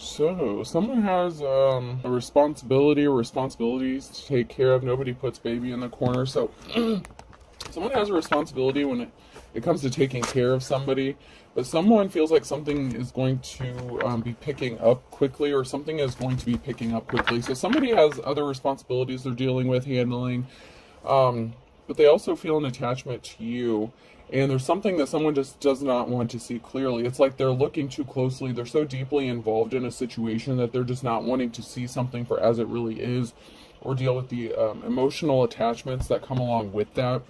So, someone has a responsibility or responsibilities to take care of. Nobody puts baby in the corner. So, someone has a responsibility when it comes to taking care of somebody, but someone feels like something is going to be picking up quickly, or something is going to be picking up quickly. So, somebody has other responsibilities they're dealing with, handling, but they also feel an attachment to you. And there's something that someone just does not want to see clearly. It's like they're looking too closely. They're so deeply involved in a situation that they're just not wanting to see something for as it really is, or deal with the emotional attachments that come along with that.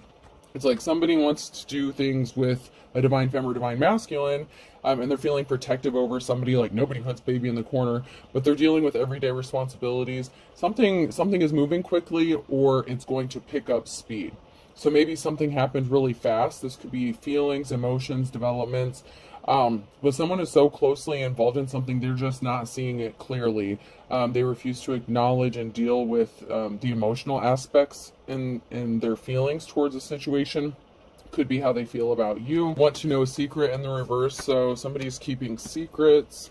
It's like somebody wants to do things with a divine femme or divine masculine, and they're feeling protective over somebody, like nobody puts baby in the corner, but they're dealing with everyday responsibilities. Something is moving quickly, or it's going to pick up speed. So maybe something happened really fast. This could be feelings, emotions, developments. But someone is so closely involved in something, they're just not seeing it clearly. They refuse to acknowledge and deal with the emotional aspects in their feelings towards a situation. Could be how they feel about you. Want to know a secret in the reverse. So somebody's keeping secrets.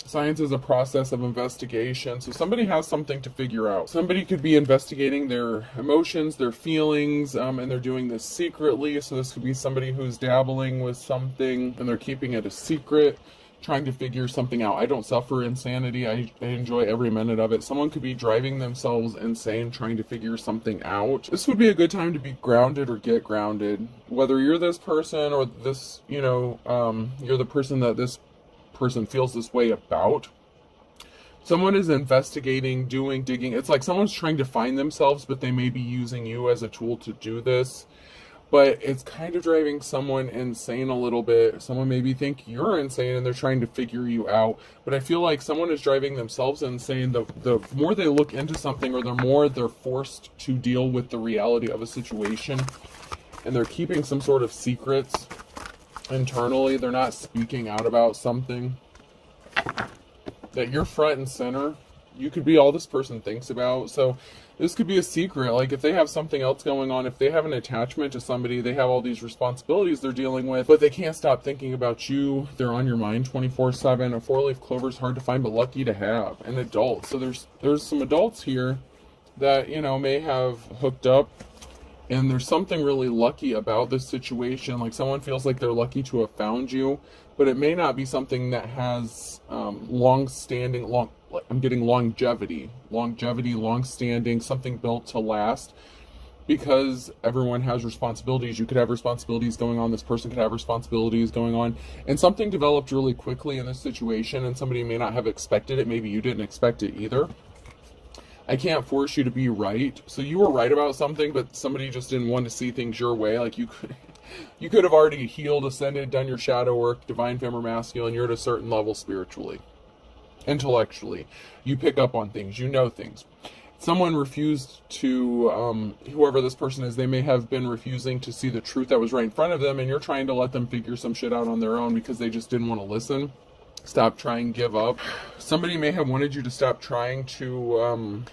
Science is a process of investigation. So somebody has something to figure out. Somebody could be investigating their emotions, their feelings, and they're doing this secretly. So this could be somebody who's dabbling with something and they're keeping it a secret, trying to figure something out. I don't suffer insanity. I enjoy every minute of it. Someone could be driving themselves insane, trying to figure something out. This would be a good time to be grounded or get grounded. Whether you're this person or this, you're the person that this person feels this way about. Someone is investigating, digging. It's like someone's trying to find themselves, but they may be using you as a tool to do this. But it's kind of driving someone insane a little bit. Someone maybe think you're insane and they're trying to figure you out. But I feel like someone is driving themselves insane. The more they look into something, or the more they're forced to deal with the reality of a situation, and they're keeping some sort of secrets internally. They're not speaking out about something that you're front and center. You could be all this person thinks about. So this could be a secret. Like if they have something else going on, if they have an attachment to somebody, they have all these responsibilities they're dealing with, but they can't stop thinking about you. They're on your mind 24/7. A four-leaf clover is hard to find, but lucky to have. An adult. So there's some adults here that, may have hooked up. And there's something really lucky about this situation. Like someone feels like they're lucky to have found you, but it may not be something that has I'm getting longevity, long-standing, something built to last, because everyone has responsibilities. You could have responsibilities going on. This person could have responsibilities going on. And something developed really quickly in this situation, and somebody may not have expected it. Maybe you didn't expect it either. I can't force you to be right. So you were right about something, but somebody just didn't want to see things your way. Like you could have already healed, ascended, done your shadow work, divine femme or masculine. You're at a certain level spiritually, intellectually. You pick up on things. You know things. Someone refused to, whoever this person is, they may have been refusing to see the truth that was right in front of them, and you're trying to let them figure some shit out on their own because they just didn't want to listen. Stop trying, give up. Somebody may have wanted you to stop trying to,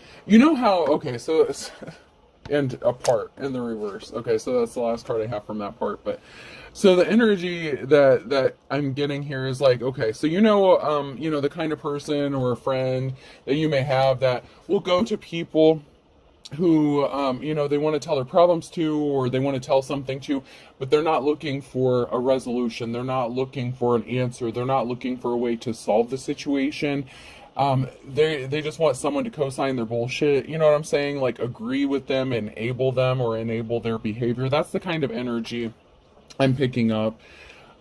and apart in the reverse. Okay, so that's the last card I have from that part. But so the energy that I'm getting here is like, okay, so the kind of person or a friend that you may have that will go to people who, they want to tell their problems to, or they want to tell something to, but they're not looking for a resolution. They're not looking for an answer. They're not looking for a way to solve the situation. They just want someone to co-sign their bullshit. You know what I'm saying? Like agree with them, enable them, or enable their behavior. That's the kind of energy I'm picking up.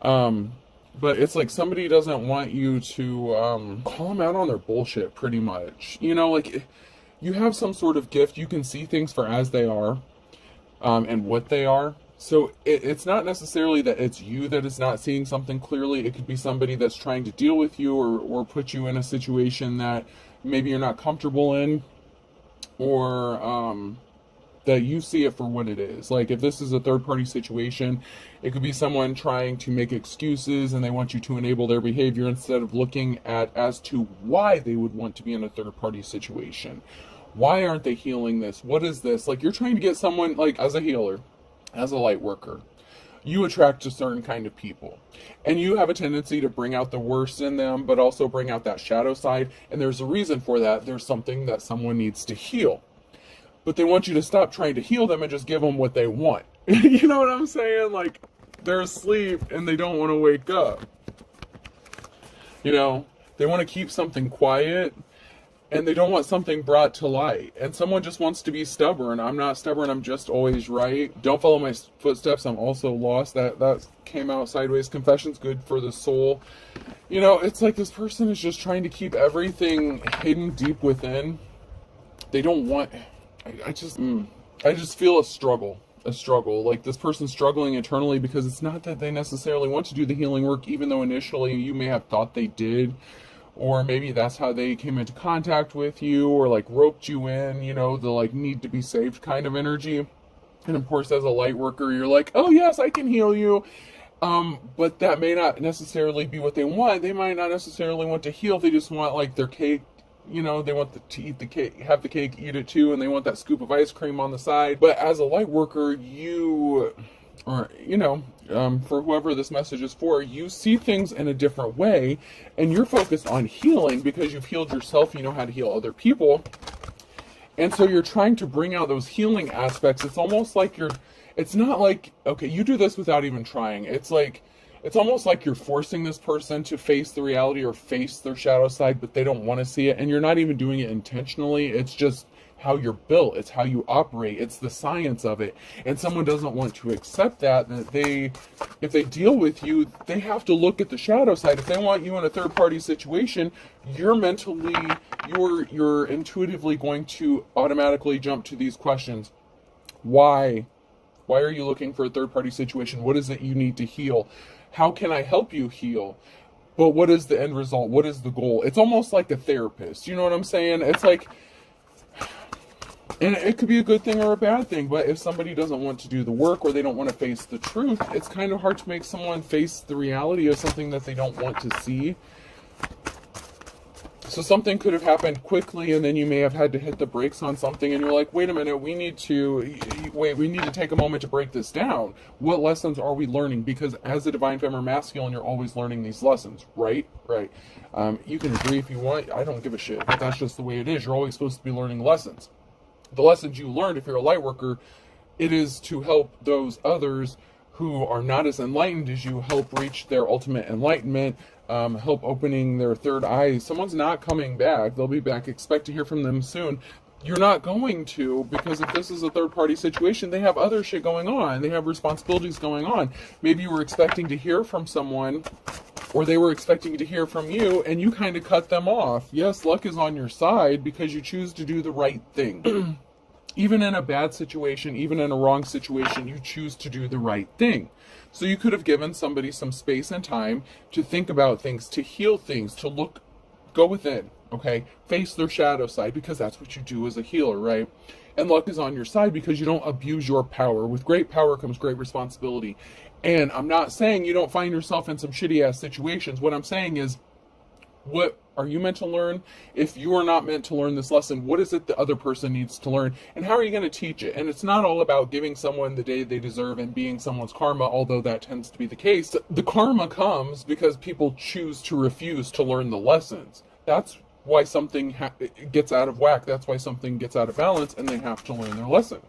But it's like somebody doesn't want you to call them out on their bullshit, pretty much. You have some sort of gift. You can see things for as they are, and what they are. So it's not necessarily that it's you that is not seeing something clearly. It could be somebody that's trying to deal with you, or put you in a situation that maybe you're not comfortable in, or that you see it for what it is. Like if this is a third-party situation, it could be someone trying to make excuses and they want you to enable their behavior instead of looking at as to why they would want to be in a third-party situation. Why aren't they healing this? What is this? Like you're trying to get someone, like as a healer, as a light worker, you attract a certain kind of people. And you have a tendency to bring out the worst in them, but also bring out that shadow side. And there's a reason for that. There's something that someone needs to heal. But they want you to stop trying to heal them and just give them what they want. You know what I'm saying? Like, they're asleep and they don't want to wake up. You know, they want to keep something quiet and they don't want something brought to light. And someone just wants to be stubborn. I'm not stubborn, I'm just always right. Don't follow my footsteps, I'm also lost. That came out sideways. Confession's good for the soul. You know, it's like this person is just trying to keep everything hidden deep within. They don't want... I just feel a struggle. Like this person's struggling internally because it's not that they necessarily want to do the healing work, even though initially you may have thought they did. Or maybe that's how they came into contact with you, or like roped you in, you know, the like need to be saved kind of energy. And of course, as a light worker, you're like, oh yes, I can heal you. But that may not necessarily be what they want. They might not necessarily want to heal. They just want like their cake. You know, they want to eat the cake, have the cake, eat it too, and they want that scoop of ice cream on the side. But as a light worker, you, or, you know, for whoever this message is for, you see things in a different way, and you're focused on healing because you've healed yourself, you know how to heal other people. And so you're trying to bring out those healing aspects. It's almost like it's not like, okay, you do this without even trying. It's almost like you're forcing this person to face the reality or face their shadow side, but they don't want to see it. And you're not even doing it intentionally. It's just how you're built. It's how you operate. It's the science of it. And someone doesn't want to accept that if they deal with you, they have to look at the shadow side. If they want you in a third party situation, you're intuitively going to automatically jump to these questions. Why? Why are you looking for a third party situation? What is it you need to heal? How can I help you heal? But what is the end result? What is the goal? It's almost like a therapist. You know what I'm saying? It's like, and it could be a good thing or a bad thing, but if somebody doesn't want to do the work or they don't want to face the truth, it's kind of hard to make someone face the reality of something that they don't want to see. So something could have happened quickly, and then you may have had to hit the brakes on something, and you're like, wait a minute, we need to take a moment to break this down. What lessons are we learning? Because as a divine feminine masculine, you're always learning these lessons, right? Right. You can agree if you want. I don't give a shit. But that's just the way it is. You're always supposed to be learning lessons. The lessons you learned, if you're a light worker, it is to help those others who are not as enlightened as you, help reach their ultimate enlightenment, help opening their third eyes. Someone's not coming back. They'll be back. Expect to hear from them soon. You're not going to, because if this is a third party situation, they have other shit going on. They have responsibilities going on. Maybe you were expecting to hear from someone, or they were expecting to hear from you, and you kind of cut them off. Yes, luck is on your side because you choose to do the right thing. Even in a bad situation, even in a wrong situation, you choose to do the right thing. So you could have given somebody some space and time to think about things, to heal things, to go within, okay? Face their shadow side, because that's what you do as a healer, right? And luck is on your side because you don't abuse your power. With great power comes great responsibility. And I'm not saying you don't find yourself in some shitty ass situations. What I'm saying is, what are you meant to learn? If you are not meant to learn this lesson, what is it the other person needs to learn? And how are you going to teach it? And it's not all about giving someone the day they deserve and being someone's karma, although that tends to be the case. The karma comes because people choose to refuse to learn the lessons. That's why something gets out of whack. That's why something gets out of balance, and they have to learn their lesson.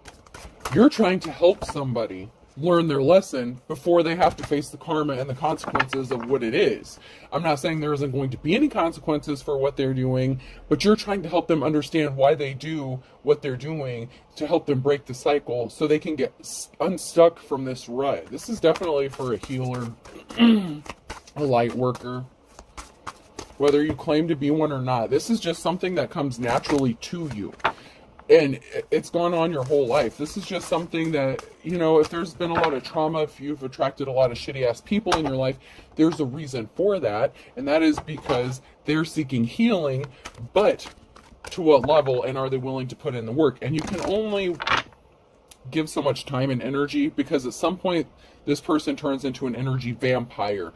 You're trying to help somebody learn their lesson before they have to face the karma and the consequences of what it is. I'm not saying there isn't going to be any consequences for what they're doing, but you're trying to help them understand why they do what they're doing, to help them break the cycle so they can get unstuck from this rut. This is definitely for a healer, a light worker, whether you claim to be one or not. This is just something that comes naturally to you. And it's gone on your whole life. This is just something that, you know, if there's been a lot of trauma, if you've attracted a lot of shitty ass people in your life, there's a reason for that. And that is because they're seeking healing, but to what level, and are they willing to put in the work? And you can only give so much time and energy, because at some point this person turns into an energy vampire.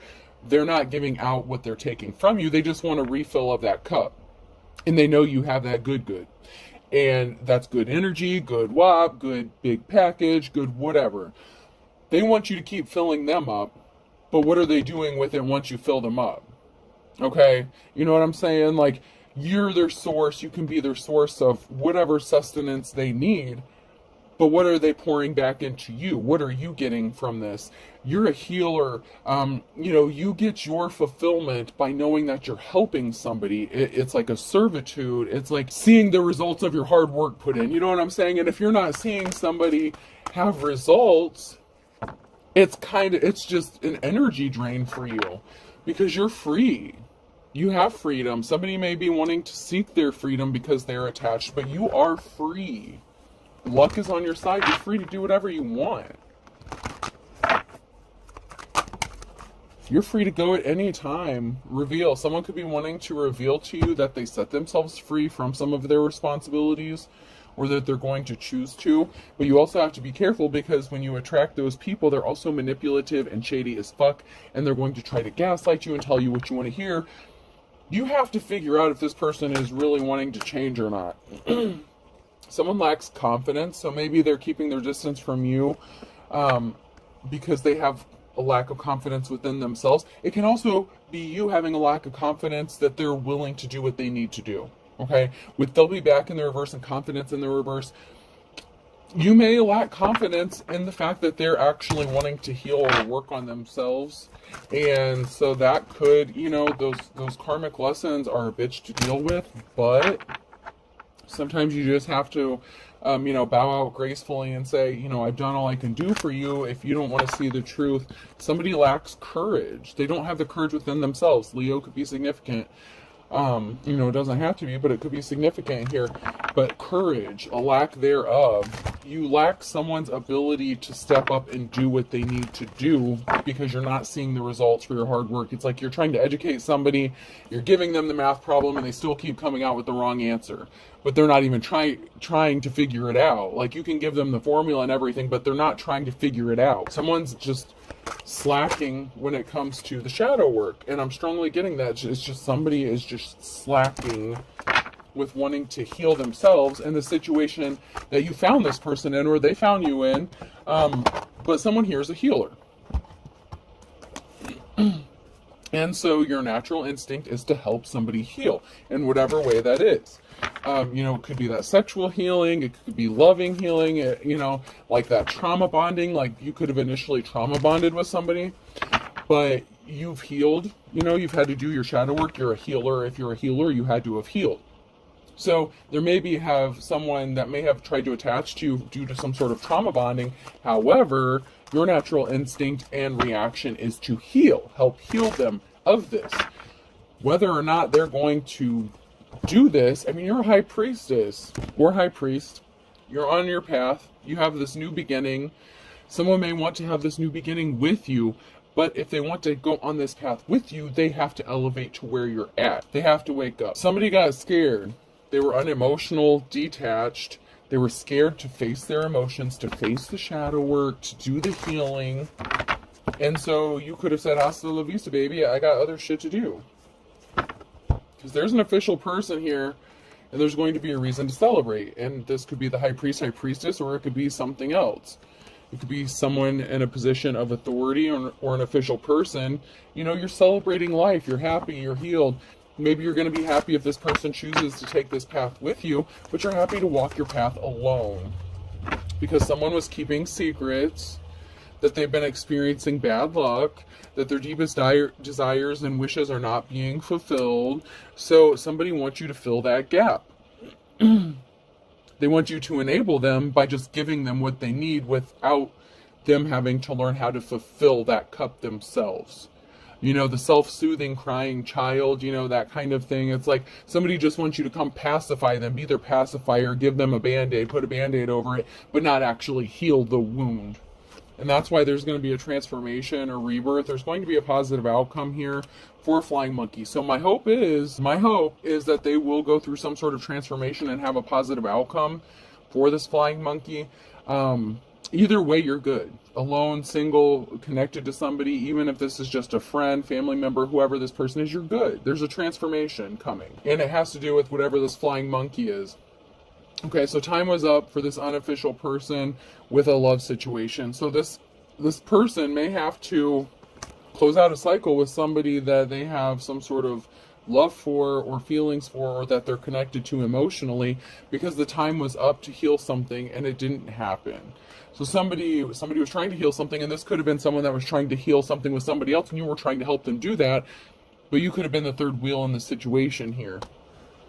They're not giving out what they're taking from you. They just want a refill of that cup. And they know you have that good. And that's good energy, good WAP, good big package, good whatever. They want you to keep filling them up, but what are they doing with it once you fill them up? Okay? You know what I'm saying? Like, you're their source. You can be their source of whatever sustenance they need. But what are they pouring back into you? What are you getting from this? You're a healer. You get your fulfillment by knowing that you're helping somebody. It's like a servitude. It's like seeing the results of your hard work put in. You know what I'm saying? And if you're not seeing somebody have results, it's just an energy drain for you, because you're free. You have freedom. Somebody may be wanting to seek their freedom because they're attached, but you are free. Luck is on your side. You're free to do whatever you want. You're free to go at any time. Reveal. Someone could be wanting to reveal to you that they set themselves free from some of their responsibilities, or that they're going to choose to. But you also have to be careful, because when you attract those people, they're also manipulative and shady as fuck, and they're going to try to gaslight you and tell you what you want to hear. You have to figure out if this person is really wanting to change or not. Someone lacks confidence, so maybe they're keeping their distance from you because they have a lack of confidence within themselves. It can also be you having a lack of confidence that they're willing to do what they need to do. Okay? With they'll be back in the reverse and confidence in the reverse, you may lack confidence in the fact that they're actually wanting to heal or work on themselves. And so that could, those karmic lessons are a bitch to deal with, but sometimes you just have to, bow out gracefully and say, I've done all I can do for you. If you don't want to see the truth, somebody lacks courage. They don't have the courage within themselves. Leo could be significant. It doesn't have to be, but it could be significant here. But courage, a lack thereof. You lack someone's ability to step up and do what they need to do because you're not seeing the results for your hard work. It's like you're trying to educate somebody, you're giving them the math problem, and they still keep coming out with the wrong answer. But they're not even trying to figure it out. Like, you can give them the formula and everything, but they're not trying to figure it out. Someone's just slacking when it comes to the shadow work, and I'm strongly getting that. It's just somebody is just slacking with wanting to heal themselves in the situation that you found this person in, or they found you in. But someone here is a healer. And so your natural instinct is to help somebody heal in whatever way that is. It could be that sexual healing, it could be loving healing, like that trauma bonding. Like, you could have initially trauma bonded with somebody, but you've healed, you've had to do your shadow work. You're a healer. If you're a healer, you had to have healed. So there have someone that may have tried to attach to you due to some sort of trauma bonding. However, your natural instinct and reaction is to heal, help heal them of this. Whether or not they're going to do this, you're a high priestess or high priest. You're on your path. You have this new beginning. Someone may want to have this new beginning with you, but if they want to go on this path with you, they have to elevate to where you're at. They have to wake up. Somebody got scared. They were unemotional, detached. They were scared to face their emotions, to face the shadow work, to do the healing. And so you could have said, hasta la vista, baby. I got other shit to do. Because there's an official person here, and there's going to be a reason to celebrate. And this could be the high priest, high priestess, or it could be something else. It could be someone in a position of authority or an official person. You're celebrating life. You're happy. You're healed. Maybe you're going to be happy if this person chooses to take this path with you, but you're happy to walk your path alone. Because someone was keeping secrets, that they've been experiencing bad luck, that their deepest desires and wishes are not being fulfilled. So somebody wants you to fill that gap. They want you to enable them by just giving them what they need without them having to learn how to fulfill that cup themselves. The self-soothing crying child, that kind of thing. It's like somebody just wants you to come pacify them, be their pacifier, give them a Band-Aid, put a Band-Aid over it, but not actually heal the wound. And that's why there's going to be a transformation or rebirth. There's going to be a positive outcome here for Flying Monkey. So my hope is that they will go through some sort of transformation and have a positive outcome for this Flying Monkey. Either way, you're good. Alone, single, connected to somebody, even if this is just a friend, family member, whoever this person is, you're good. There's a transformation coming. And it has to do with whatever this Flying Monkey is. Okay, so time was up for this unofficial person with a love situation. So this this person may have to close out a cycle with somebody that they have some sort of love for or feelings for, or that they're connected to emotionally, because the time was up to heal something and it didn't happen. So somebody was trying to heal something, and this could have been someone that was trying to heal something with somebody else, and you were trying to help them do that, but you could have been the third wheel in the situation here.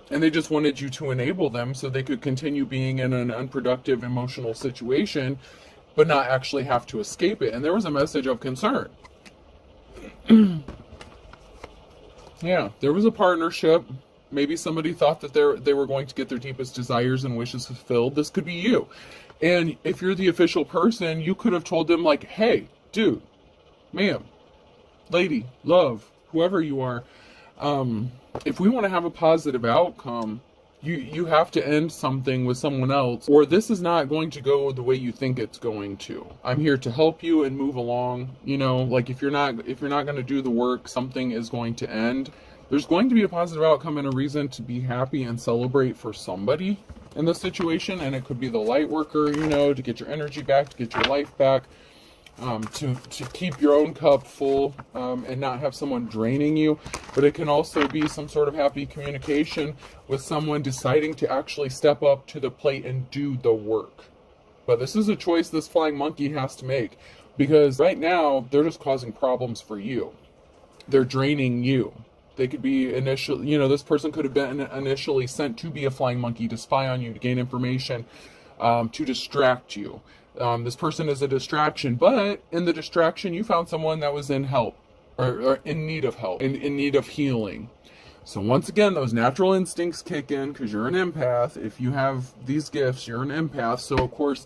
And they just wanted you to enable them so they could continue being in an unproductive emotional situation, but not actually have to escape it. And there was a message of concern. Yeah, there was a partnership. Maybe somebody thought that they were going to get their deepest desires and wishes fulfilled. This could be you. And if you're the official person, you could have told them, like, hey, dude, ma'am, lady, love, whoever you are, if we want to have a positive outcome, you have to end something with someone else, or this is not going to go the way you think it's going to. I'm here to help you and move along. You know, like if you're not going to do the work, something is going to end. There's going to be a positive outcome and a reason to be happy and celebrate for somebody in this situation. And it could be the light worker, you know, to get your energy back, to get your life back, to keep your own cup full, and not have someone draining you. But it can also be some sort of happy communication with someone deciding to actually step up to the plate and do the work. But this is a choice this flying monkey has to make, because right now they're just causing problems for you. They're draining you. They could be initially, you know, this person could have been initially sent to be a flying monkey, to spy on you, to gain information, to distract you. This person is a distraction, but in the distraction, you found someone that was in help, or in need of help, in need of healing. So once again, those natural instincts kick in, because you're an empath. If you have these gifts, you're an empath. So of course,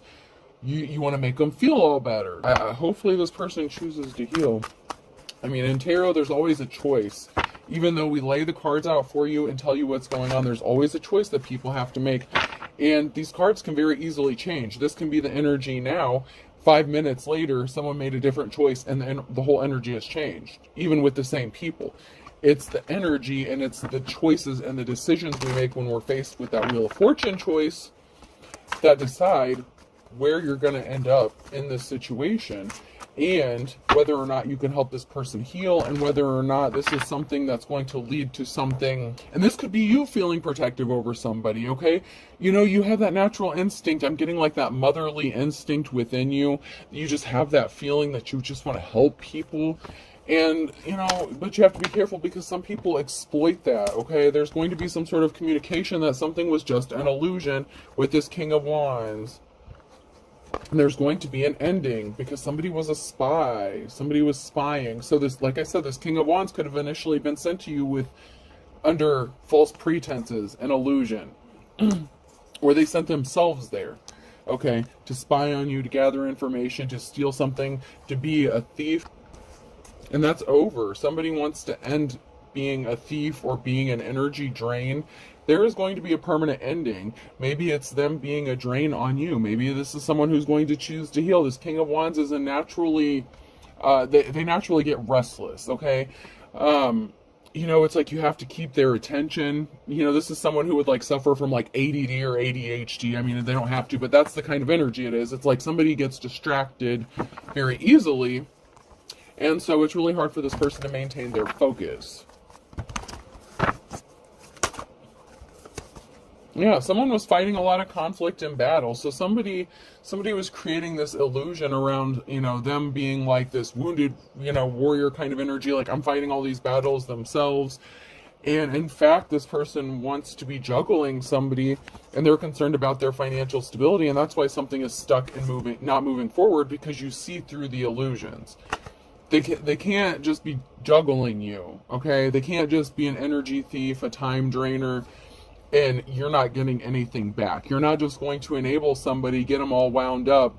you want to make them feel all better. Hopefully this person chooses to heal. I mean, in tarot, there's always a choice. Even though we lay the cards out for you and tell you what's going on, there's always a choice that people have to make. And these cards can very easily change. This can be the energy now. 5 minutes later, someone made a different choice, and the whole energy has changed, even with the same people. It's the energy, and it's the choices and the decisions we make when we're faced with that Wheel of Fortune choice that decide where you're going to end up in this situation, and whether or not you can help this person heal, and whether or not this is something that's going to lead to something. And this could be you feeling protective over somebody, okay? You know, you have that natural instinct. I'm getting like that motherly instinct within you. You just have that feeling that you just want to help people. And, you know, but you have to be careful, because some people exploit that, okay? There's going to be some sort of communication that something was just an illusion with this King of Wands. And there's going to be an ending, because somebody was a spy. Somebody was spying. So this, like I said, this King of Wands could have initially been sent to you under false pretenses, an illusion. Or they sent themselves there, okay, to spy on you, to gather information, to steal something, to be a thief. And that's over. Somebody wants to end being a thief or being an energy drain. There is going to be a permanent ending. Maybe it's them being a drain on you. Maybe this is someone who's going to choose to heal. This King of Wands is a naturally, they naturally get restless, okay? You know, it's like you have to keep their attention. You know, this is someone who would like suffer from like ADD or ADHD. I mean, they don't have to, but that's the kind of energy it is. It's like somebody gets distracted very easily. And so it's really hard for this person to maintain their focus. Yeah, someone was fighting a lot of conflict and battle. So somebody was creating this illusion around, you know, them being like this wounded, you know, warrior kind of energy, like I'm fighting all these battles themselves. And in fact, this person wants to be juggling somebody, and they're concerned about their financial stability, and that's why something is stuck and not moving forward, because you see through the illusions. They can't just be juggling you, okay? They can't just be an energy thief, a time drainer, and you're not getting anything back. You're not just going to enable somebody, get them all wound up,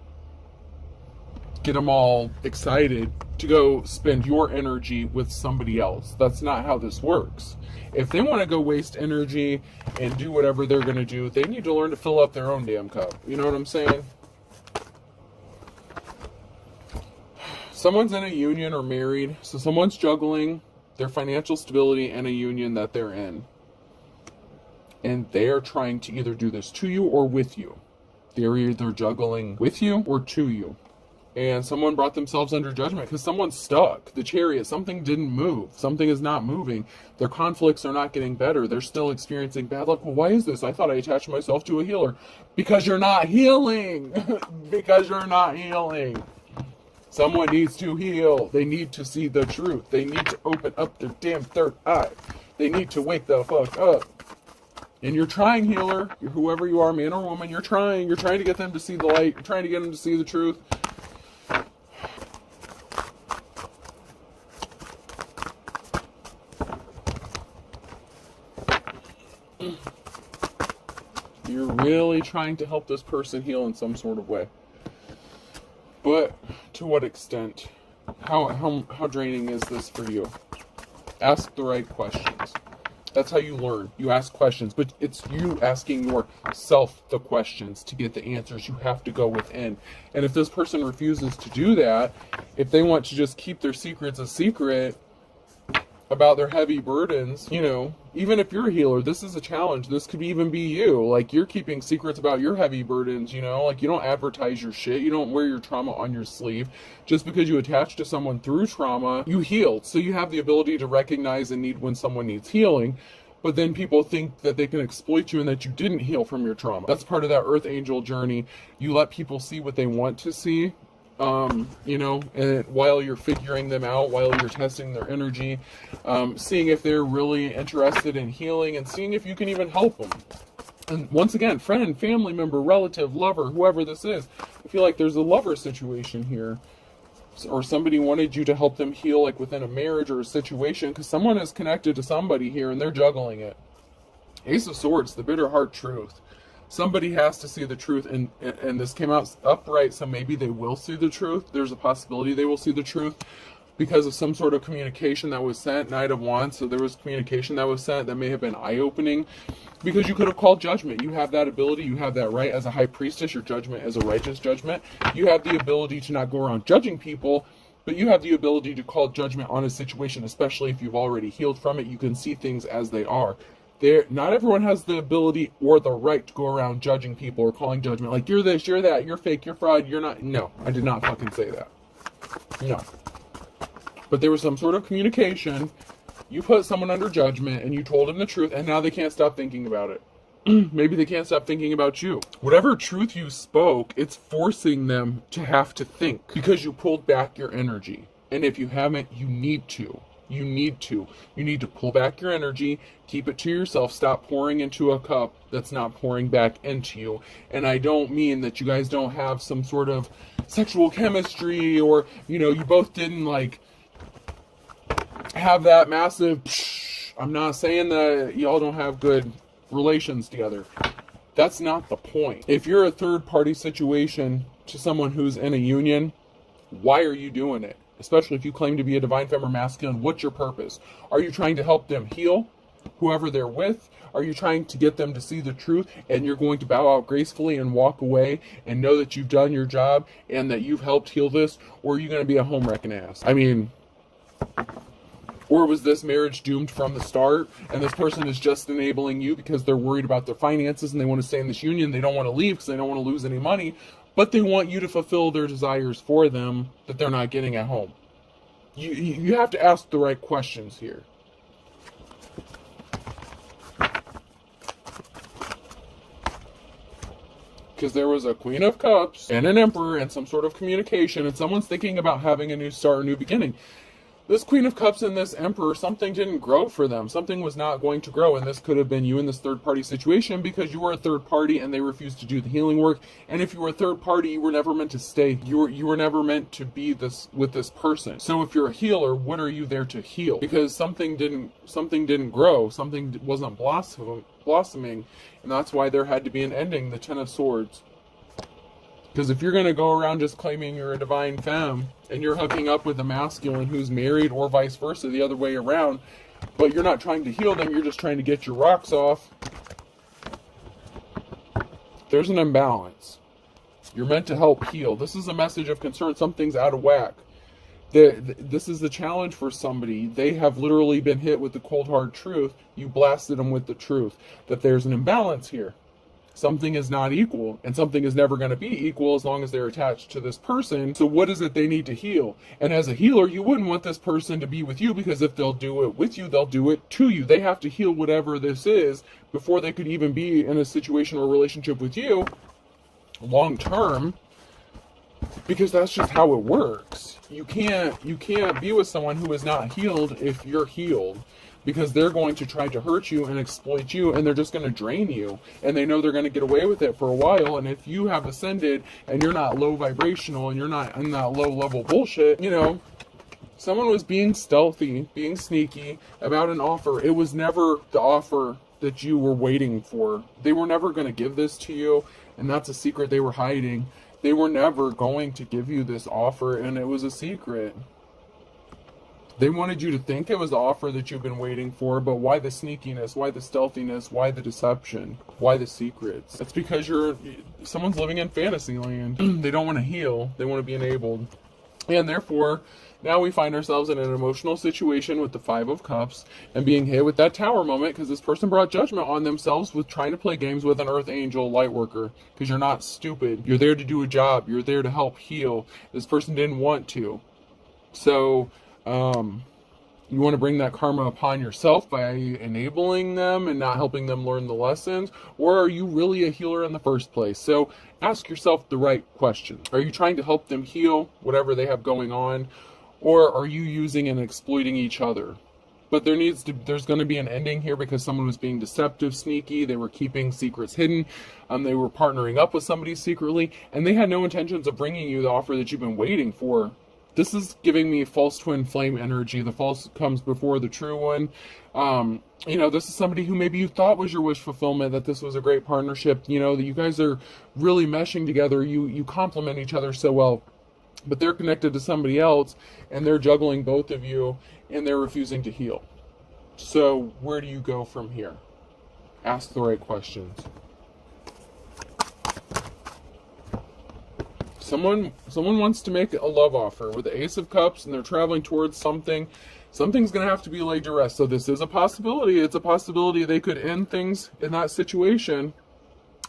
get them all excited to go spend your energy with somebody else. That's not how this works. If they want to go waste energy and do whatever they're going to do, they need to learn to fill up their own damn cup. You know what I'm saying? Someone's in a union or married, so someone's juggling their financial stability and a union that they're in. And they are trying to either do this to you or with you. They're either juggling with you or to you. and someone brought themselves under judgment because someone's stuck. The Chariot, something didn't move. Something is not moving. Their conflicts are not getting better. They're still experiencing bad luck. Well, why is this? I thought I attached myself to a healer. Because you're not healing. Because you're not healing. Someone needs to heal. They need to see the truth. They need to open up their damn third eye. They need to wake the fuck up. And you're trying, healer. Whoever you are, man or woman, you're trying. You're trying to get them to see the light. You're trying to get them to see the truth. You're really trying to help this person heal in some sort of way. But to what extent? How draining is this for you? Ask the right questions. That's how you learn. You ask questions, but it's you asking yourself the questions to get the answers. You have to go within. And if this person refuses to do that, if they want to just keep their secrets a secret about their heavy burdens, you know, even if you're a healer, this is a challenge. This could even be you. Like, you're keeping secrets about your heavy burdens, you know? Like, you don't advertise your shit. You don't wear your trauma on your sleeve. Just because you attach to someone through trauma, you healed. So you have the ability to recognize a need when someone needs healing. But then people think that they can exploit you and that you didn't heal from your trauma. That's part of that Earth Angel journey. You let people see what they want to see. You know, and while you're figuring them out, while you're testing their energy, seeing if they're really interested in healing, and seeing if you can even help them. And once again, friend, family member, relative, lover, whoever this is, I feel like there's a lover situation here, or somebody wanted you to help them heal, like within a marriage or a situation, because someone is connected to somebody here and they're juggling it. Ace of Swords, the bitter heart truth. Somebody has to see the truth, and this came out upright, so maybe they will see the truth. There's a possibility they will see the truth because of some sort of communication that was sent. Knight of Wands, so there was communication that was sent that may have been eye-opening, because you could have called judgment. You have that ability, you have that right as a high priestess. Your judgment is a righteous judgment. You have the ability to not go around judging people, but you have the ability to call judgment on a situation, especially if you've already healed from it. You can see things as they are. Not everyone has the ability or the right to go around judging people or calling judgment. Like, you're this, you're that, you're fake, you're fraud, you're not. No, I did not fucking say that. No. But there was some sort of communication. You put someone under judgment and you told them the truth, and now they can't stop thinking about it. Maybe they can't stop thinking about you. Whatever truth you spoke, it's forcing them to have to think because you pulled back your energy. And if you haven't, you need to. You need to pull back your energy, keep it to yourself, stop pouring into a cup that's not pouring back into you. And I don't mean that you guys don't have some sort of sexual chemistry, or, you know, you both didn't like have that massive I'm not saying that y'all don't have good relations together. That's not the point. If you're a third party situation to someone who's in a union, why are you doing it? Especially if you claim to be a divine feminine masculine, what's your purpose? Are you trying to help them heal, whoever they're with? Are you trying to get them to see the truth, and you're going to bow out gracefully and walk away and know that you've done your job and that you've helped heal this? Or are you going to be a home wrecking ass? I mean, or was this marriage doomed from the start, and this person is just enabling you because they're worried about their finances and they want to stay in this union? They don't want to leave because they don't want to lose any money. But they want you to fulfill their desires for them that they're not getting at home. You have to ask the right questions here. Because there was a Queen of Cups and an Emperor and some sort of communication, and someone's thinking about having a new start, a new beginning. This Queen of Cups and this Emperor, something didn't grow for them. Something was not going to grow, and this could have been you in this third-party situation because you were a third party and they refused to do the healing work. And if you were a third party, you were never meant to stay. You were never meant to be this with this person. So if you're a healer, what are you there to heal? Because something didn't grow. Something wasn't blossoming, and that's why there had to be an ending. The Ten of Swords. Because if you're going to go around just claiming you're a divine femme and you're hooking up with a masculine who's married, or vice versa, the other way around, but you're not trying to heal them, you're just trying to get your rocks off, there's an imbalance. You're meant to help heal. This is a message of concern. Something's out of whack. This is the challenge for somebody. They have literally been hit with the cold hard truth. You blasted them with the truth that there's an imbalance here. something is not equal, and something is never going to be equal as long as they're attached to this person. So what is it they need to heal? And as a healer, you wouldn't want this person to be with you, because if they'll do it with you, they'll do it to you. They have to heal whatever this is before they could even be in a situation or relationship with you long term, because that's just how it works. You can't be with someone who is not healed if you're healed, because they're going to try to hurt you and exploit you, and they're just going to drain you, and they know they're going to get away with it for a while. And if you have ascended and you're not low vibrational and you're not in that low level bullshit, someone was being stealthy, being sneaky about an offer. It was never the offer that you were waiting for. They were never going to give this to you, and that's a secret they were hiding. They were never going to give you this offer, and it was a secret. They wanted you to think it was the offer that you've been waiting for, but why the sneakiness? Why the stealthiness? Why the deception? Why the secrets? It's because someone's living in fantasy land. They don't want to heal. They want to be enabled. And therefore, now we find ourselves in an emotional situation with the Five of Cups and being hit with that Tower moment, because this person brought judgment on themselves with trying to play games with an Earth Angel light worker, because you're not stupid. You're there to do a job. You're there to help heal. This person didn't want to. So, you want to bring that karma upon yourself by enabling them and not helping them learn the lessons? Or are you really a healer in the first place? So ask yourself the right question. Are you trying to help them heal whatever they have going on? Or are you using and exploiting each other? But there's going to be an ending here, because someone was being deceptive, sneaky. They were keeping secrets hidden. They were partnering up with somebody secretly, and they had no intentions of bringing you the offer that you've been waiting for. This is giving me false twin flame energy. The false comes before the true one. This is somebody who maybe you thought was your wish fulfillment, that this was a great partnership, that you guys are really meshing together. You complement each other so well, but they're connected to somebody else, and they're juggling both of you, and they're refusing to heal. So where do you go from here? Ask the right questions. Someone wants to make a love offer with the Ace of Cups, and they're traveling towards something. Something's going to have to be laid to rest. So this is a possibility. It's a possibility they could end things in that situation,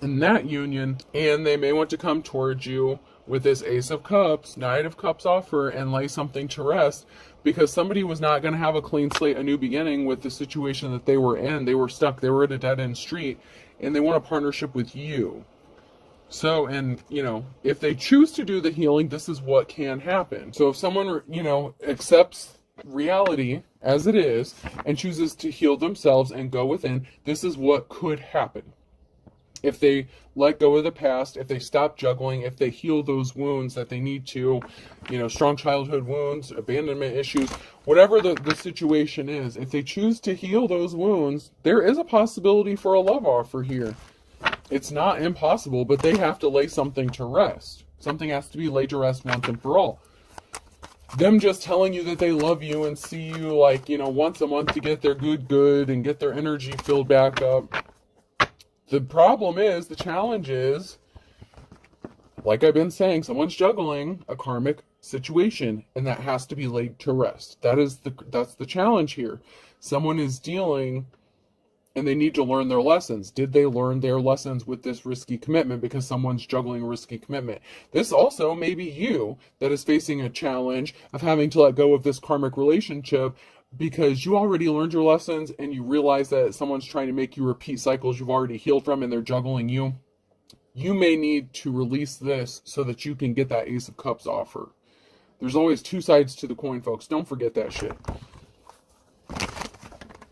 in that union, and they may want to come towards you with this Ace of Cups, Knight of Cups offer, and lay something to rest, because somebody was not going to have a clean slate, a new beginning with the situation that they were in. They were stuck. They were at a dead-end street, and they want a partnership with you. So, and, if they choose to do the healing, this is what can happen. So if someone, accepts reality as it is and chooses to heal themselves and go within, this is what could happen. If they let go of the past, if they stop juggling, if they heal those wounds that they need to, strong childhood wounds, abandonment issues, whatever the situation is, if they choose to heal those wounds, there is a possibility for a love offer here. It's not impossible, but they have to lay something to rest. Something has to be laid to rest once and for all. Them just telling you that they love you and see you once a month to get their good and get their energy filled back up. The problem is, the challenge is, like I've been saying, someone's juggling a karmic situation, and that has to be laid to rest. That's the challenge here. Someone is dealing, and they need to learn their lessons. Did they learn their lessons with this risky commitment, because someone's juggling a risky commitment? This also may be you that is facing a challenge of having to let go of this karmic relationship, because you already learned your lessons and you realize that someone's trying to make you repeat cycles you've already healed from, and they're juggling you. You may need to release this so that you can get that Ace of Cups offer. There's always two sides to the coin, folks. Don't forget that shit.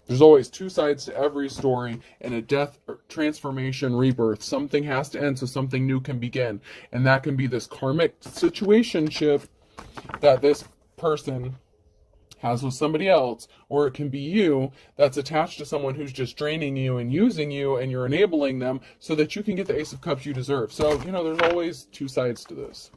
There's always two sides to every story, and a death, transformation, rebirth. Something has to end so something new can begin. And that can be this karmic situationship that this person has with somebody else, or it can be you that's attached to someone who's just draining you and using you, and you're enabling them so that you can get the Ace of Cups you deserve. So, there's always two sides to this.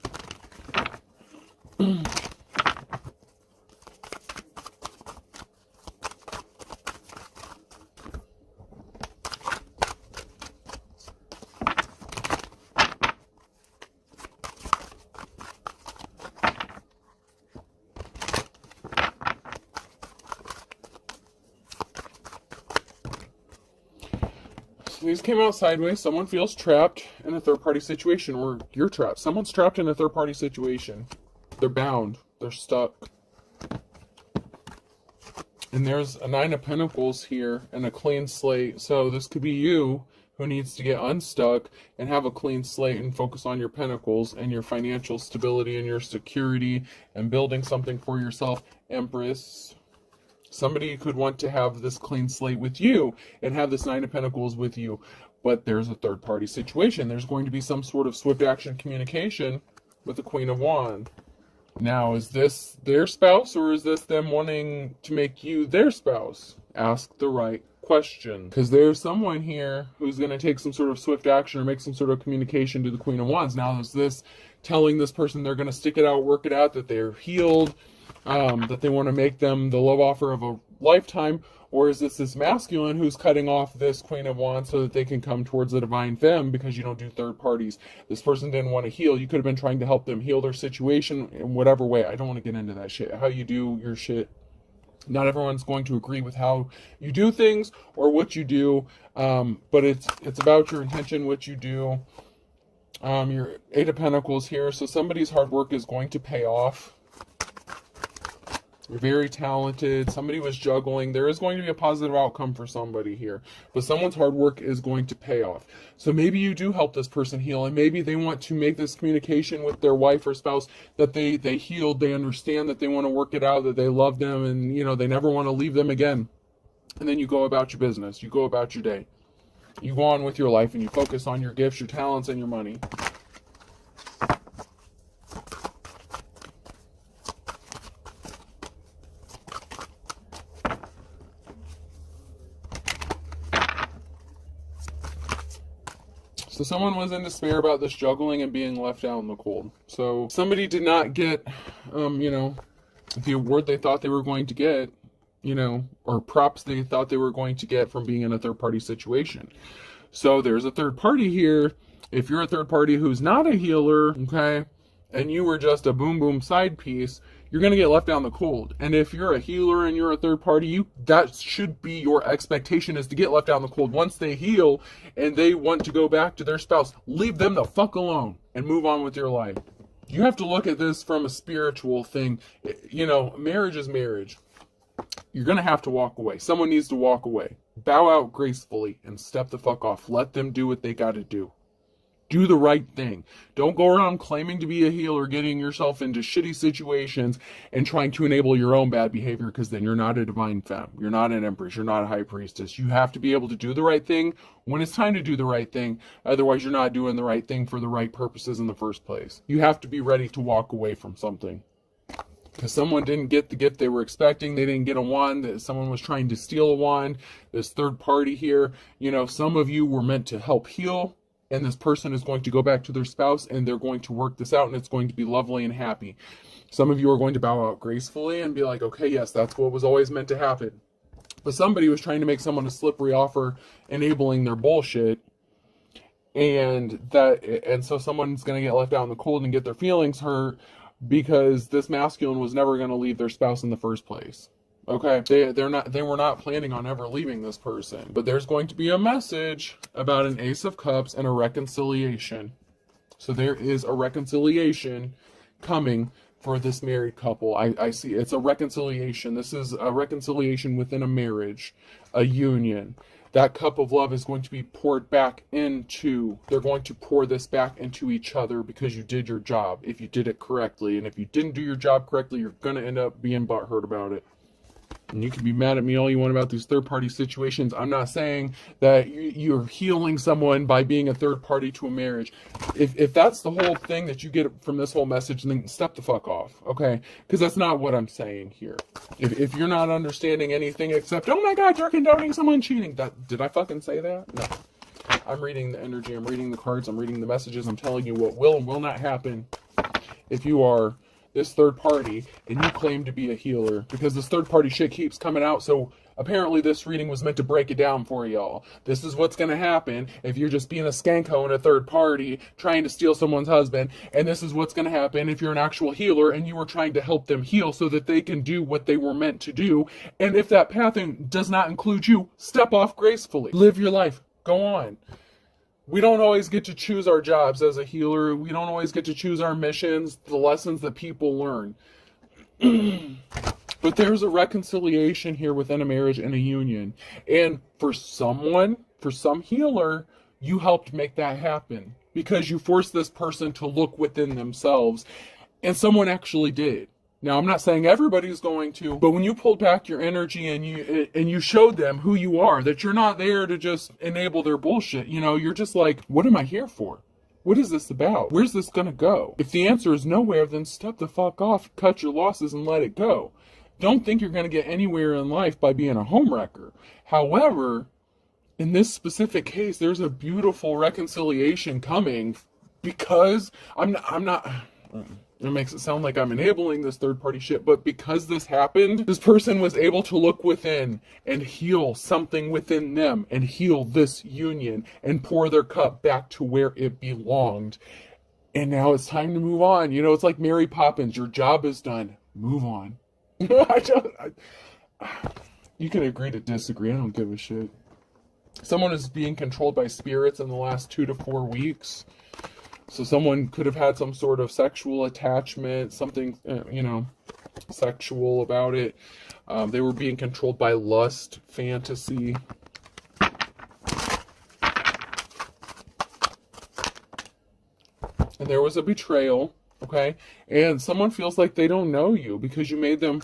These came out sideways. Someone feels trapped in a third-party situation, or you're trapped. Someone's trapped in a third-party situation. They're bound. They're stuck. And there's a Nine of Pentacles here and a clean slate. So this could be you who needs to get unstuck and have a clean slate and focus on your pentacles and your financial stability and your security and building something for yourself. Empress. Somebody could want to have this clean slate with you and have this Nine of Pentacles with you. But there's a third-party situation. There's going to be some sort of swift action communication with the Queen of Wands. Now, is this their spouse, or is this them wanting to make you their spouse? Ask the right question. Because there's someone here who's going to take some sort of swift action or make some sort of communication to the Queen of Wands. Now, is this telling this person they're going to stick it out, work it out, that they're healed, that they want to make them the love offer of a lifetime? Or is this masculine who's cutting off this Queen of Wands so that they can come towards the divine femme because you don't do third parties? This person didn't want to heal. You could have been trying to help them heal their situation in whatever way. I don't want to get into that shit. How you do your shit. Not everyone's going to agree with how you do things or what you do, but it's about your intention, what you do. Your Eight of Pentacles here. So somebody's hard work is going to pay off. You're very talented. Somebody was juggling. There is going to be a positive outcome for somebody here. But someone's hard work is going to pay off. So maybe you do help this person heal. And maybe they want to make this communication with their wife or spouse that they healed. They understand that they want to work it out, that they love them, and they never want to leave them again. And then you go about your business. You go about your day. You go on with your life and you focus on your gifts, your talents, and your money. So someone was in despair about this juggling and being left out in the cold. So somebody did not get, the award they thought they were going to get, or props they thought they were going to get from being in a third-party situation. So there's a third party here. If you're a third party who's not a healer, okay, and you were just a boom side piece, you're going to get left out in the cold. And if you're a healer and you're a third party, that should be your expectation, is to get left out in the cold. Once they heal and they want to go back to their spouse, leave them the fuck alone and move on with your life. You have to look at this from a spiritual thing. Marriage is marriage. You're going to have to walk away. Someone needs to walk away. Bow out gracefully and step the fuck off. Let them do what they got to do. Do the right thing. Don't go around claiming to be a healer, getting yourself into shitty situations and trying to enable your own bad behavior, because then you're not a divine femme. You're not an empress. You're not a high priestess. You have to be able to do the right thing when it's time to do the right thing. Otherwise, you're not doing the right thing for the right purposes in the first place. You have to be ready to walk away from something. Because someone didn't get the gift they were expecting. They didn't get a wand. Someone was trying to steal a wand. This third party here, some of you were meant to help heal. And this person is going to go back to their spouse and they're going to work this out and it's going to be lovely and happy. Some of you are going to bow out gracefully and be like, okay, yes, that's what was always meant to happen. But somebody was trying to make someone a slippery offer, enabling their bullshit. And so someone's going to get left out in the cold and get their feelings hurt because this masculine was never going to leave their spouse in the first place. Okay, they were not planning on ever leaving this person. But there's going to be a message about an Ace of Cups and a reconciliation. So there is a reconciliation coming for this married couple. I see it's a reconciliation. This is a reconciliation within a marriage, a union. That cup of love is going to be poured back into, they're going to pour this back into each other because you did your job, if you did it correctly. And if you didn't do your job correctly, you're going to end up being butthurt about it. And you can be mad at me all you want about these third-party situations. I'm not saying that you're healing someone by being a third party to a marriage. If that's the whole thing that you get from this whole message, then step the fuck off, okay? Because that's not what I'm saying here. If you're not understanding anything except, oh my God, you're condoning someone cheating. Did I fucking say that? No. I'm reading the energy. I'm reading the cards. I'm reading the messages. I'm telling you what will and will not happen if you are this third party and you claim to be a healer, because this third party shit keeps coming out. So apparently this reading was meant to break it down for y'all. This is what's going to happen if you're just being a skanko and a third party trying to steal someone's husband. And this is what's going to happen if you're an actual healer and you were trying to help them heal so that they can do what they were meant to do. And if that pathing does not include you, step off gracefully. Live your life. Go on. We don't always get to choose our jobs as a healer. We don't always get to choose our missions, the lessons that people learn. But there's a reconciliation here within a marriage and a union. And for some healer, you helped make that happen because you forced this person to look within themselves. And someone actually did. Now, I'm not saying everybody's going to, but when you pulled back your energy and you showed them who you are, that you're not there to just enable their bullshit, you're just like, what am I here for? What is this about? Where's this gonna go? If the answer is nowhere, then step the fuck off, cut your losses, and let it go. Don't think you're gonna get anywhere in life by being a homewrecker. However, in this specific case, there's a beautiful reconciliation coming because I'm not it makes it sound like I'm enabling this third party shit, but because this happened, this person was able to look within and heal something within them and heal this union and pour their cup back to where it belonged. And now it's time to move on. It's like Mary Poppins. Your job is done. Move on. You can agree to disagree. I don't give a shit. Someone is being controlled by spirits in the last 2 to 4 weeks. So someone could have had some sort of sexual attachment, something, sexual about it. They were being controlled by lust, fantasy. And there was a betrayal, okay? And someone feels like they don't know you because you made them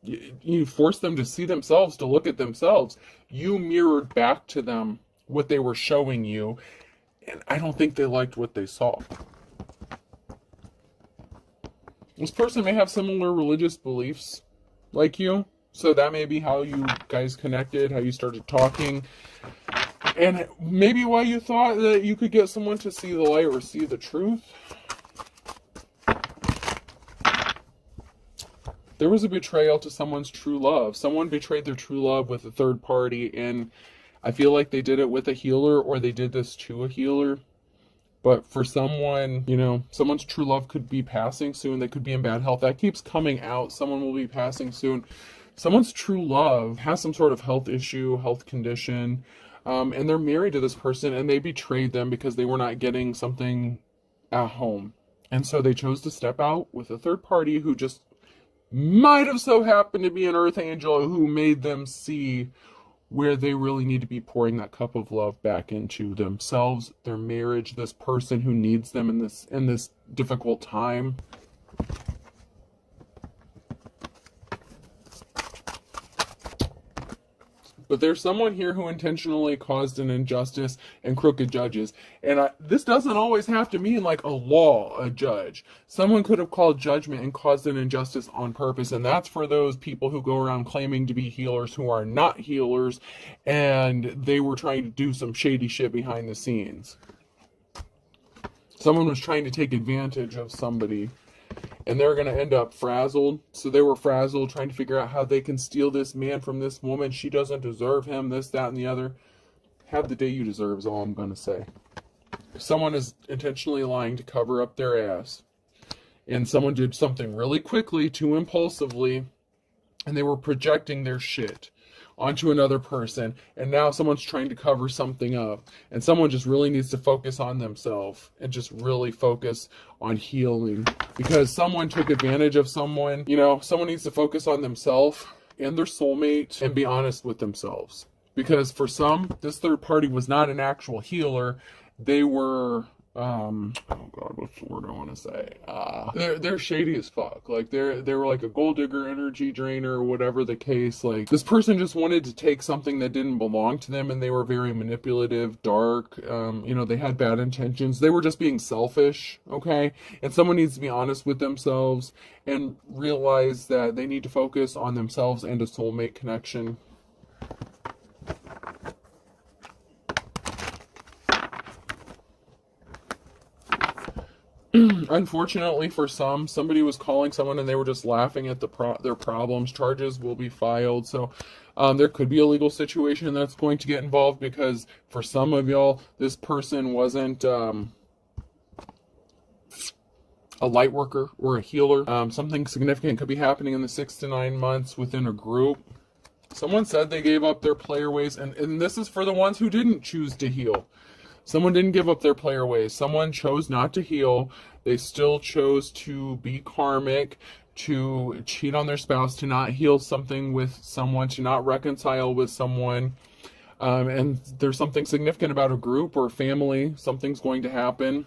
you forced them to see themselves, to look at themselves. You mirrored back to them what they were showing you. And I don't think they liked what they saw. This person may have similar religious beliefs like you. So that may be how you guys connected, how you started talking. And maybe why you thought that you could get someone to see the light or see the truth. There was a betrayal to someone's true love. Someone betrayed their true love with a third party, and I feel like they did it with a healer, or they did this to a healer. But for someone, someone's true love could be passing soon. They could be in bad health. That keeps coming out. Someone will be passing soon. Someone's true love has some sort of health issue, health condition, and they're married to this person, and they betrayed them because they were not getting something at home. And so they chose to step out with a third party who just might have so happened to be an earth angel who made them see where they really need to be pouring that cup of love back into themselves, their marriage, this person who needs them in this difficult time. But there's someone here who intentionally caused an injustice and crooked judges. And this doesn't always have to mean like a law, a judge. Someone could have called judgment and caused an injustice on purpose. And that's for those people who go around claiming to be healers who are not healers. And they were trying to do some shady shit behind the scenes. Someone was trying to take advantage of somebody. And they're going to end up frazzled. So they were frazzled, trying to figure out how they can steal this man from this woman. She doesn't deserve him, this, that, and the other. Have the day you deserve is all I'm going to say. Someone is intentionally lying to cover up their ass. And someone did something really quickly, too impulsively. And they were projecting their shit onto another person, and now someone's trying to cover something up, and someone just really needs to focus on themselves and just really focus on healing, because someone took advantage of someone. Someone needs to focus on themselves and their soulmate and be honest with themselves, because for some, this third party was not an actual healer. They were oh god, what's the word I want to say? They're shady as fuck. Like they were like a gold digger, energy drainer, or whatever the case. Like this person just wanted to take something that didn't belong to them, and they were very manipulative, dark. They had bad intentions. They were just being selfish. Okay, and someone needs to be honest with themselves and realize that they need to focus on themselves and a soulmate connection. Unfortunately for some, somebody was calling someone and they were just laughing at their problems. Charges will be filed. So there could be a legal situation that's going to get involved, because for some of y'all, this person wasn't a light worker or a healer. Something significant could be happening in the 6 to 9 months within a group. Someone said they gave up their player ways, and this is for the ones who didn't choose to heal. Someone didn't give up their player ways. Someone chose not to heal. They still chose to be karmic, to cheat on their spouse, to not heal something with someone, to not reconcile with someone. And there's something significant about a group or family. Something's going to happen.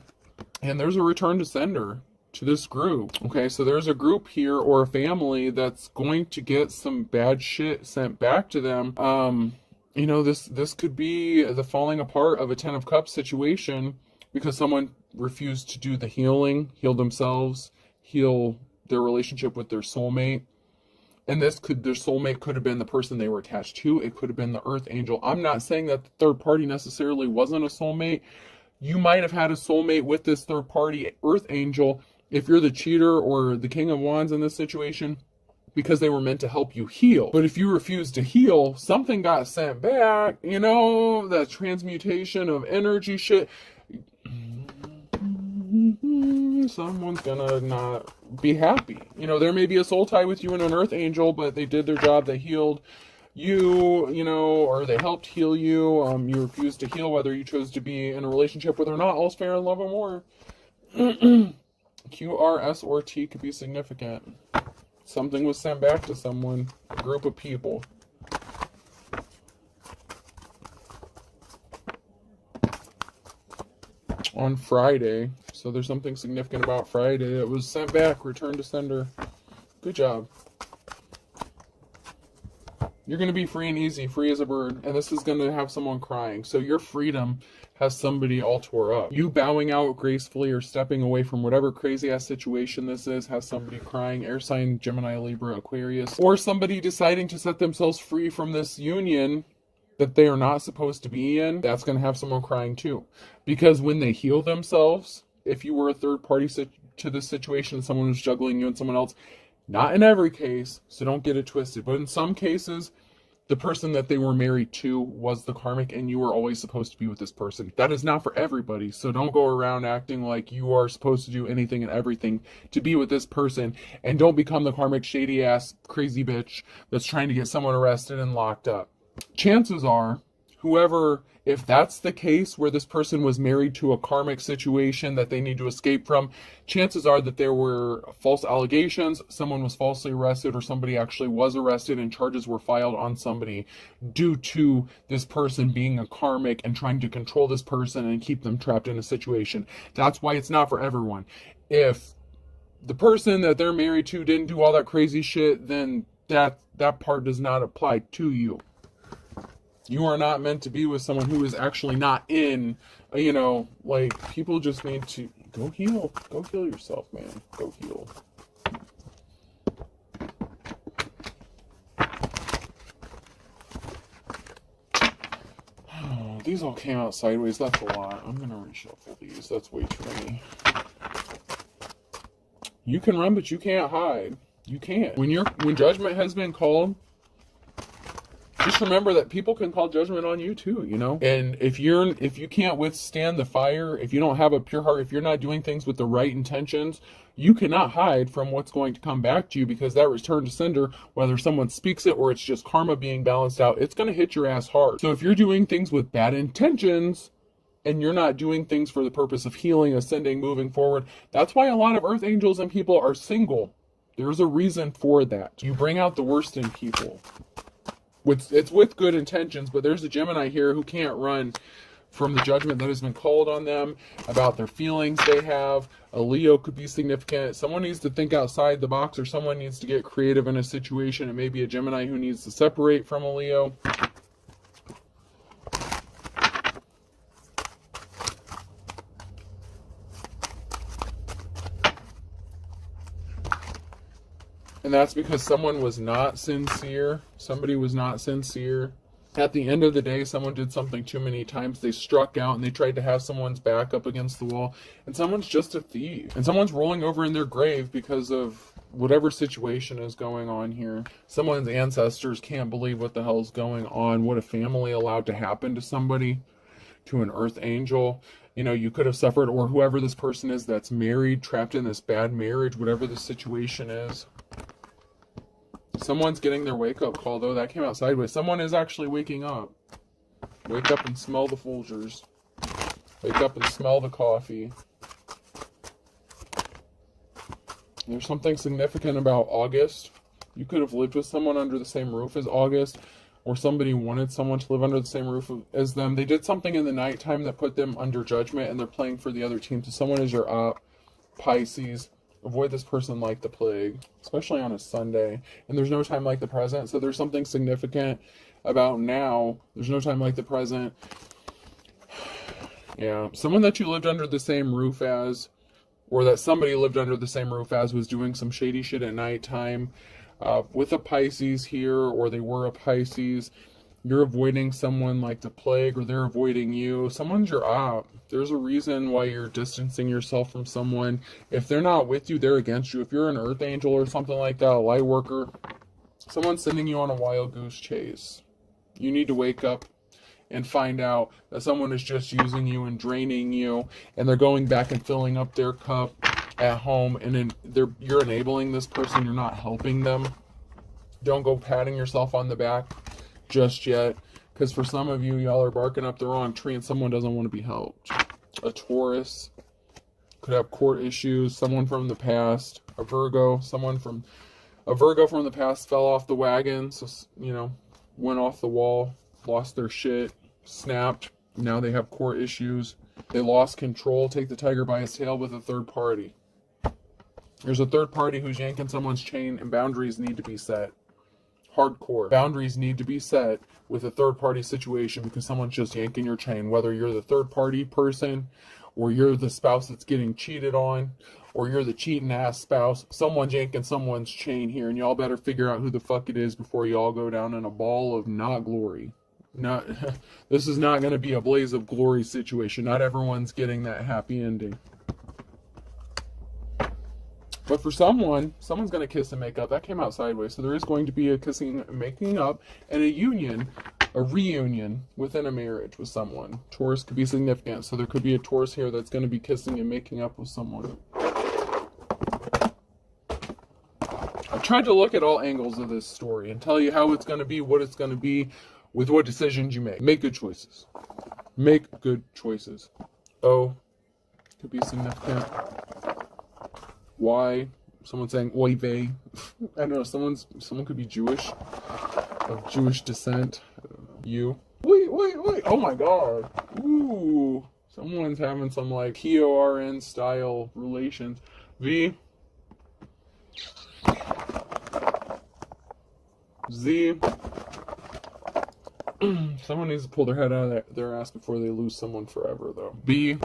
And there's a return to sender to this group. Okay, so there's a group here or a family that's going to get some bad shit sent back to them. You know, this could be the falling apart of a Ten of Cups situation because someone refused to do the healing, heal themselves, heal their relationship with their soulmate. And their soulmate could have been the person they were attached to. It could have been the earth angel. I'm not saying that the third party necessarily wasn't a soulmate. You might have had a soulmate with this third party earth angel if you're the cheater or the King of Wands in this situation, because they were meant to help you heal. But if you refuse to heal, something got sent back, you know, that transmutation of energy shit. Someone's gonna not be happy. You know, there may be a soul tie with you and an earth angel, but they did their job. They healed you, you know, or they helped heal you. You refused to heal whether you chose to be in a relationship with or not. All's fair in love and war. Q, R, S, or T could be significant. Something was sent back to someone, a group of people. On Friday. So there's something significant about Friday. It was sent back, return to sender. Good job. You're going to be free and easy, free as a bird. And this is going to have someone crying. So your freedom has somebody all tore up. You bowing out gracefully or stepping away from whatever crazy ass situation this is has somebody crying. Air sign, Gemini, Libra, Aquarius. Or somebody deciding to set themselves free from this union that they are not supposed to be in. That's going to have someone crying too. Because when they heal themselves, if you were a third party to this situation, someone was juggling you and someone else, not in every case, so don't get it twisted, but in some cases, the person that they were married to was the karmic and you were always supposed to be with this person. That is not for everybody, so don't go around acting like you are supposed to do anything and everything to be with this person, and don't become the karmic shady ass crazy bitch that's trying to get someone arrested and locked up. Chances are, whoever, if that's the case where this person was married to a karmic situation that they need to escape from, chances are that there were false allegations, someone was falsely arrested, or somebody actually was arrested and charges were filed on somebody due to this person being a karmic and trying to control this person and keep them trapped in a situation. That's why it's not for everyone. If the person that they're married to didn't do all that crazy shit, then that part does not apply to you. You are not meant to be with someone who is actually not in, you know, like, people just need to go heal. Go heal yourself, man. Go heal. Oh, these all came out sideways. That's a lot. I'm going to reshuffle these. That's way too many. You can run, but you can't hide. You can't. When judgment has been called, just remember that people can call judgment on you too, you know? And if you can't withstand the fire, if you don't have a pure heart, if you're not doing things with the right intentions, you cannot hide from what's going to come back to you, because that return to sender, whether someone speaks it or it's just karma being balanced out, it's going to hit your ass hard. So if you're doing things with bad intentions and you're not doing things for the purpose of healing, ascending, moving forward, that's why a lot of earth angels and people are single. There's a reason for that. You bring out the worst in people. It's with good intentions, but there's a Gemini here who can't run from the judgment that has been called on them about their feelings they have. A Leo could be significant. Someone needs to think outside the box, or someone needs to get creative in a situation. It may be a Gemini who needs to separate from a Leo. And that's because someone was not sincere. Somebody was not sincere. At the end of the day, someone did something too many times. They struck out and they tried to have someone's back up against the wall. And someone's just a thief. And someone's rolling over in their grave because of whatever situation is going on here. Someone's ancestors can't believe what the hell's going on. What a family allowed to happen to somebody, to an earth angel. You know, you could have suffered, or whoever this person is that's married, trapped in this bad marriage, whatever the situation is. Someone's getting their wake-up call, though. That came out sideways. Someone is actually waking up. Wake up and smell the Folgers. Wake up and smell the coffee. There's something significant about August. You could have lived with someone under the same roof as August, or somebody wanted someone to live under the same roof as them. They did something in the nighttime that put them under judgment, and they're playing for the other team. So someone is your op. Pisces. Avoid this person like the plague, especially on a Sunday. And there's no time like the present. So there's something significant about now. There's no time like the present. Yeah. Someone that you lived under the same roof as, or that somebody lived under the same roof as, was doing some shady shit at nighttime with a Pisces here, or they were a Pisces. You're avoiding someone like the plague, or they're avoiding you. Someone's your op. There's a reason why you're distancing yourself from someone. If they're not with you, they're against you. If you're an earth angel or something like that, a light worker, someone's sending you on a wild goose chase. You need to wake up and find out that someone is just using you and draining you, and they're going back and filling up their cup at home, and then you're enabling this person. You're not helping them. Don't go patting yourself on the back just yet, because for some of you, y'all are barking up the wrong tree and someone doesn't want to be helped. A Taurus could have court issues. Someone from the past. A Virgo from the past fell off the wagon, so went off the wall, lost their shit, snapped. Now they have court issues. They lost control. Take the tiger by its tail with a third party. There's a third party who's yanking someone's chain, and boundaries need to be set. Hardcore. Boundaries need to be set with a third party situation, because someone's just yanking your chain. Whether you're the third party person, or you're the spouse that's getting cheated on, or you're the cheating ass spouse, someone's yanking someone's chain here, and y'all better figure out who the fuck it is before y'all go down in a ball of not glory. This is not going to be a blaze of glory situation. Not everyone's getting that happy ending. But for someone's going to kiss and make up. That came out sideways. So there is going to be a kissing, making up, and a reunion within a marriage with someone. Taurus could be significant. So there could be a Taurus here that's going to be kissing and making up with someone. I tried to look at all angles of this story and tell you how it's going to be, what it's going to be, with what decisions you make. Make good choices. Make good choices. O could be significant. Y, someone saying oy vey. I don't know, someone could be Jewish, of Jewish descent. I don't know. U. Wait. Oh my god. Ooh. Someone's having some like PORN style relations. V. Z. Someone needs to pull their head out of their ass before they lose someone forever, though. B.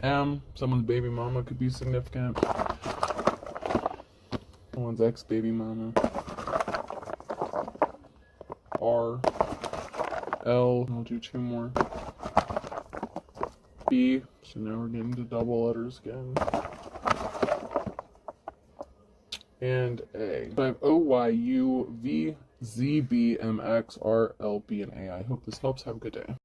M. Someone's baby mama could be significant. Someone's ex-baby mama. R. L. I'll do two more. B. So now we're getting to double letters again. And A. So I have O, Y, U, V, Z, B, M, X, R, L, B, and A. I hope this helps. Have a good day.